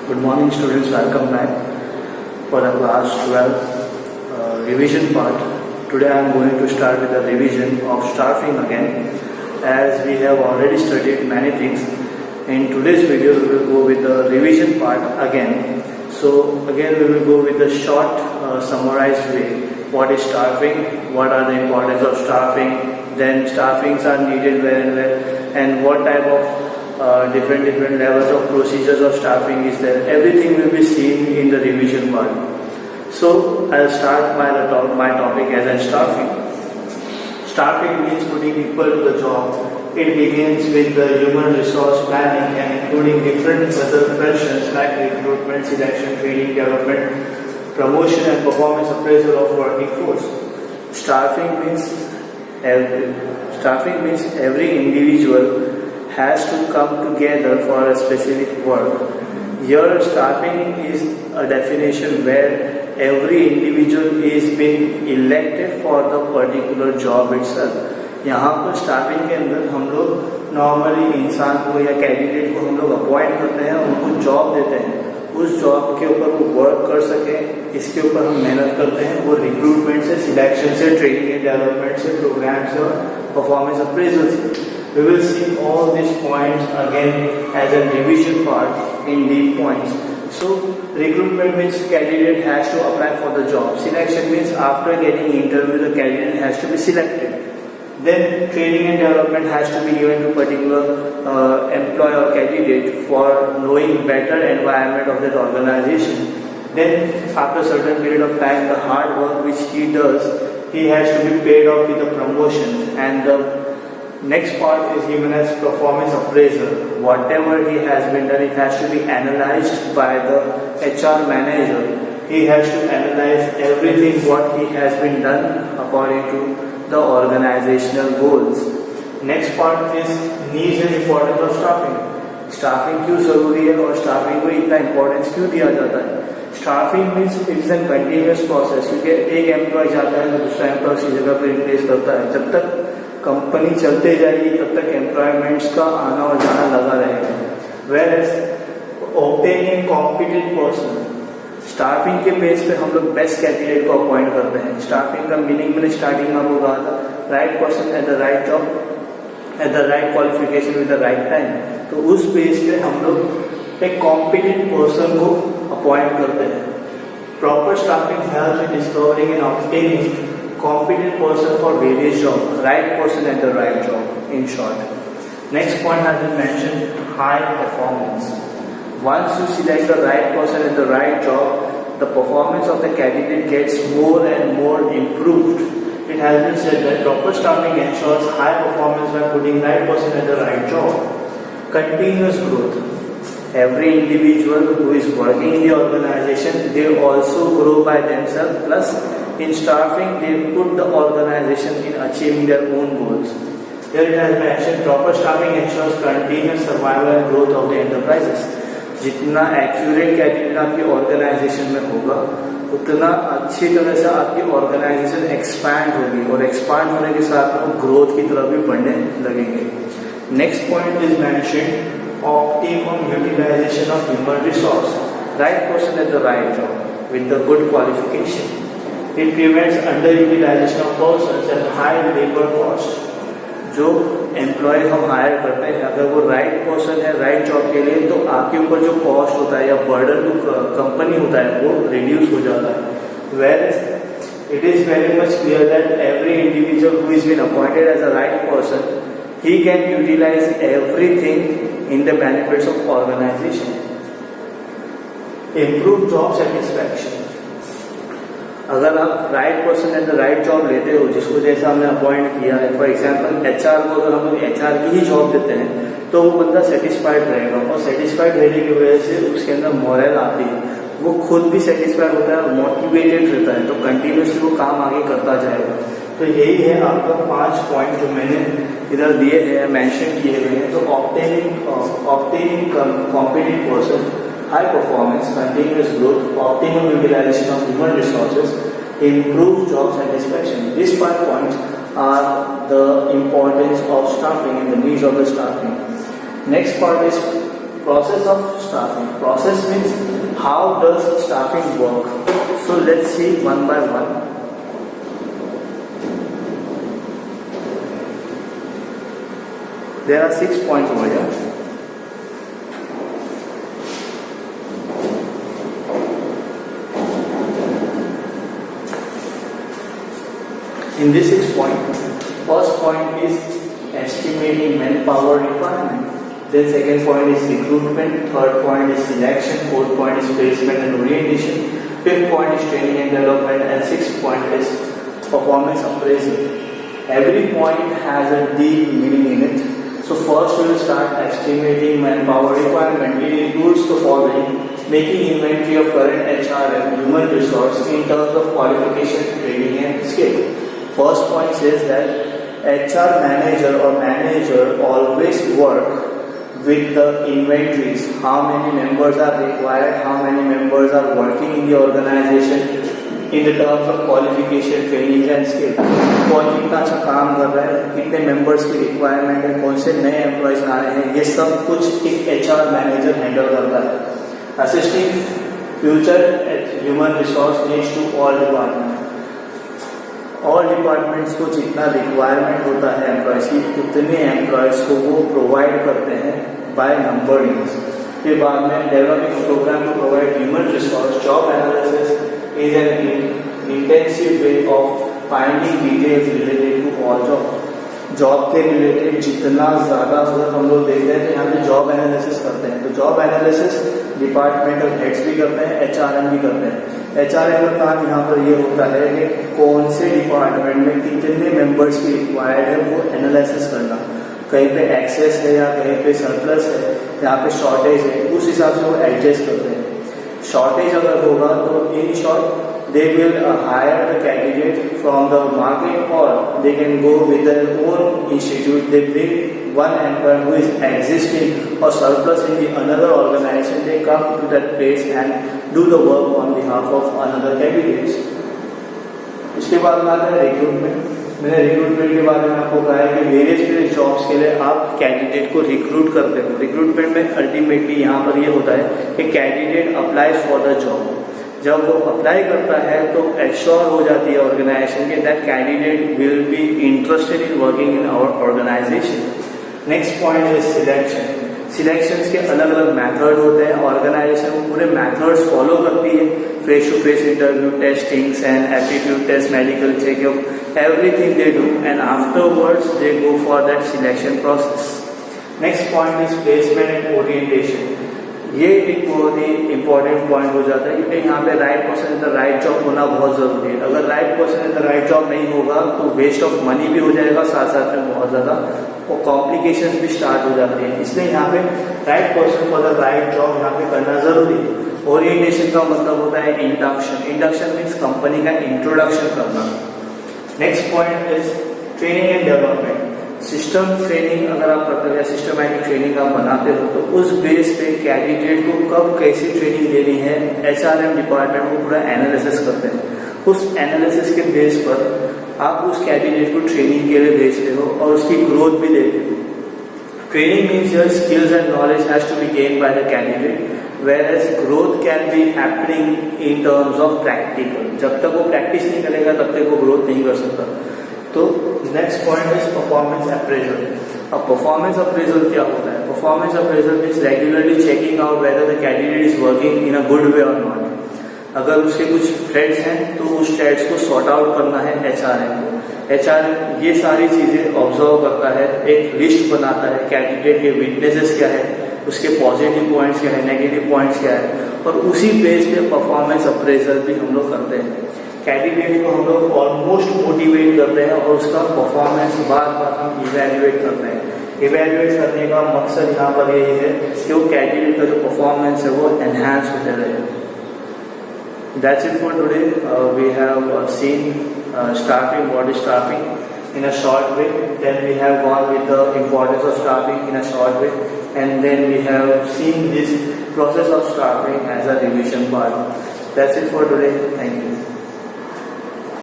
Good morning students, welcome back for the class 12 revision part. Today I am going to start with the revision of staffing again, as we have already studied many things. In today's video we will go with the revision part again. So again we will go with the short summarized way. What is staffing, what are the importance of staffing, then staffings are needed where and where, and what type of different levels of procedures of staffing is there. Everything will be seen in the revision part. So I'll start my topic as staffing. Staffing means putting people to the job. It begins with the human resource planning and including different other questions like recruitment, selection, training, development, promotion and performance appraisal of working force. Staffing means every individual has to come together for a specific work. Here staffing is a definition where every individual is being elected for the particular job itself. यहाँ पर staffing के अंदर हम लोग normally इंसान को या candidate को हम लोग अपॉइंट करते हैं, उनको जॉब देते हैं, उस जॉब के ऊपर वो वर्क कर सके, इसके ऊपर हम मेहनत करते हैं. वो रिक्रूटमेंट से, सिलेक्शन से, ट्रेनिंग एंड डेवलपमेंट से, प्रोग्राम से और परफॉर्मेंस अप्रेजल से. We will see all these points again as a revision part in deep points. So recruitment means candidate has to apply for the job. Selection means after getting interview the candidate has to be selected. Then training and development has to be given to particular employee or candidate for knowing better environment of that organization. Then after a certain period of time the hard work which he does, he has to be paid off with a promotion. And the next part is given as performance appraisal. Whatever he has been done, it has to be analyzed by the HR manager. He has to analyze everything what he has been done according to the organizational goals. Next part is needs and importance of staffing. Staffing क्यों जरूरी है और staffing को इतना importance क्यों दिया जाता है? Staffing means it is a continuous process. क्योंकि एक एम्प्लॉय जाता है तो दूसरा एम्प्लॉय उसी जगह पर रिप्लेस करता है. जब तक कंपनी चलते जाएगी तब तक एम्प्लॉयमेंट्स का आना और जाना लगा रहेगा. Whereas obtaining competent person, staffing के बेस पे हम लोग बेस्ट कैंडिडेट को अपॉइंट करते हैं. स्टाफिंग का मीनिंग मैंने स्टार्टिंग में आपको कहा था, right person at the right job at the right qualification with the right time. तो उस बेस पे हम लोग एक कॉम्पिटेंट पर्सन को अपॉइंट करते हैं. Proper staffing helps in discovering and obtaining competent person for various jobs, right person at the right job, in short. Next point has been mentioned, high performance. Once you select the right person at the right job, the performance of the candidate gets more and more improved. It has been said that proper staffing ensures high performance by putting right person at the right job. Continuous growth. Every individual who is working in the organization, they also grow by themselves, plus in staffing they put the organization in achieving their own goals. Here it has mentioned proper staffing ensures continuous survival and growth of the enterprises. जितना accurate candidate आपकी organisation में होगा उतना अच्छी तरह से आपकी organisation expand होगी और एक्सपैंड होने के साथ में ग्रोथ की तरफ भी बढ़ने लगेंगे. Next point is mentioned optimum utilization of human resource. Right person at the right job with the good qualification. It prevents underutilization of persons and high labor cost. जो एम्प्लॉय हम हायर करते हैं, अगर वो राइट पर्सन है right job के लिए, तो आपके ऊपर जो कॉस्ट होता है या बर्डन जो कंपनी होता है वो रिड्यूस हो जाता है. Whereas it is very much clear that every individual who is been appointed as a right person, he can utilize everything in the benefits of organization. Improve job satisfaction. अगर आप right person at the right job लेते हो, जिसको जैसा हमने appoint किया है, for example HR को अगर हम लोग एचआर की ही जॉब देते हैं तो वो बंदा सेटिस्फाइड रहेगा और सेटिस्फाइड रहने की वजह से उसके अंदर मोरल आती है, वो खुद भी सेटिस्फाइड होता है, मोटिवेटेड रहता है, तो कंटिन्यूसली वो काम आगे करता जाएगा. तो यही है आपका 5 पॉइंट जो मैंने इधर दिए हैं, मेंशन किए हुए हैं. तो obtaining competent person, high performance, continuous growth, optimum utilization of human resources, improve job satisfaction. These 5 points are the importance of staffing and the needs of the staffing. Next part is process of staffing. Process means how does staffing work. So let's see one by one. There are 6 points over here. In this 6 points, first point is estimating manpower requirement. Then second point is recruitment. Third point is selection. Fourth point is placement and orientation. Fifth point is training and development. And sixth point is performance appraisal. Every point has a deep meaning in it. So first we will start estimating manpower requirement. It includes the following: making inventory of current HR and human resource in terms of qualification, training and skill. First point says that HR manager or manager always work with the inventories. How many members are required, how many members are working in the organization in the terms of qualification, training and skill. कौन कितना अच्छा काम कर रहा है, कितने members की requirement है, कौन से नए employees आ रहे हैं, ये सब कुछ एक HR मैनेजर हैंडल करता है. Assisting future human resource needs to all departments. All departments को जितना रिक्वायरमेंट होता है एम्प्लॉयज की, उतने एम्प्लॉयज को वो प्रोवाइड करते हैं बाय नंबरिंग. फिर बाद में developing program to provide human resource. Job analysis is an intensive way of finding details related to all job. Job के रिलेटेड जितना ज़्यादा अगर हम लोग देखते हैं तो यहाँ पे जॉब एनालिसिस करते हैं. तो जॉब एनालिसिस डिपार्टमेंटल हेड्स भी करते हैं, HRM भी करते हैं. HRM का काम यहाँ पर ये होता है कि कौन से डिपार्टमेंट में कितने मेंबर्स की रिक्वायर्ड है वो एनालिसिस करना. कहीं पे एक्सेस है या कहीं पे सरप्लस है, यहाँ पे शॉर्टेज है, उस हिसाब से वो एडजस्ट करते हैं. शॉर्टेज अगर होगा तो in short they will hire the candidate from the market, or they can go with their own institute. They bring one employee who is existing or surplus in the another organization. They come to that place and do the work on behalf of another candidates. उसके बाद में आता है recruitment. मैंने recruitment के बारे में आपको कहा है कि वेरियस जॉब्स के लिए आप कैंडिडेट को रिक्रूट करते हो. रिक्रूटमेंट में अल्टीमेटली यहाँ पर ये होता है कि candidate applies for the job. जब वो अप्लाई करता है तो एश्योर हो जाती है ऑर्गेनाइजेशन के that candidate will be interested in working in our organisation. Next point is selection. Selections के अलग अलग मेथड होते हैं. ऑर्गेनाइजेशन पूरे मेथड्स फॉलो करती है. Face to face interview, testings and aptitude test, medical checkup, everything they do and afterwards they go for that selection process. Next point is placement and orientation. ये एक बहुत ही important point हो जाता है क्योंकि यहाँ पे right person in the right job होना बहुत जरूरी है. अगर right person in the right job नहीं होगा तो वेस्ट ऑफ मनी भी हो जाएगा, साथ साथ में बहुत ज्यादा और कॉम्प्लिकेशंस भी स्टार्ट हो जाते हैं. इसलिए यहाँ पे right person for the right job यहाँ पे करना जरूरी है. ओरिएंटेशन का मतलब होता है इंडक्शन. इंडक्शन मीन्स कंपनी का इंट्रोडक्शन करना. Next point is training and development. System training अगर आप करते हो या सिस्टमैटिक ट्रेनिंग आप बनाते हो तो उस बेस पे कैंडिडेट को कब कैसी ट्रेनिंग देनी है HRM डिपार्टमेंट को पूरा एनालिसिस करते हैं. उस एनालिसिस के बेस पर आप उस कैंडिडेट को ट्रेनिंग के लिए भेजते हो और उसकी ग्रोथ भी देते हो. Training means your skills and knowledge has to be gain by the candidate, whereas growth can be happening in terms of practical. जब तक वो प्रैक्टिस नहीं करेगा तब तक वो ग्रोथ नहीं कर सकता. तो next point is performance appraisal. अब परफॉर्मेंस अप्रेजल क्या होता है? Performance appraisal means regularly checking out whether the candidate is working in a good way और नॉट. अगर उसके कुछ थ्रेड्स हैं तो उस थ्रेड्स को सॉर्ट आउट करना है HRM को. HRM ये सारी चीजें ऑब्जर्व करता है, एक लिस्ट बनाता है कैंडिडेट के वीकनेसेस क्या है, उसके पॉजिटिव पॉइंट्स क्या है, नेगेटिव पॉइंट्स क्या है, और उसी बेस पे परफॉर्मेंस अप्रेजल भी हम लोग करते हैं. कैंडिडेट को हम लोग ऑलमोस्ट मोटिवेट करते हैं और उसका परफॉर्मेंस बार बार हम इवेल्युएट करते हैं. इवेल्युएट करने का मकसद यहाँ पर यही है कि वो कैंडिडेट का जो परफॉर्मेंस है वो एनहांस होते रहे. That's it for today. We have seen staffing, what is staffing in a short way. Then we have gone with the importance of staffing in a short way, and then we have seen this process of staffing as a revision part. That's it for today. Thank you.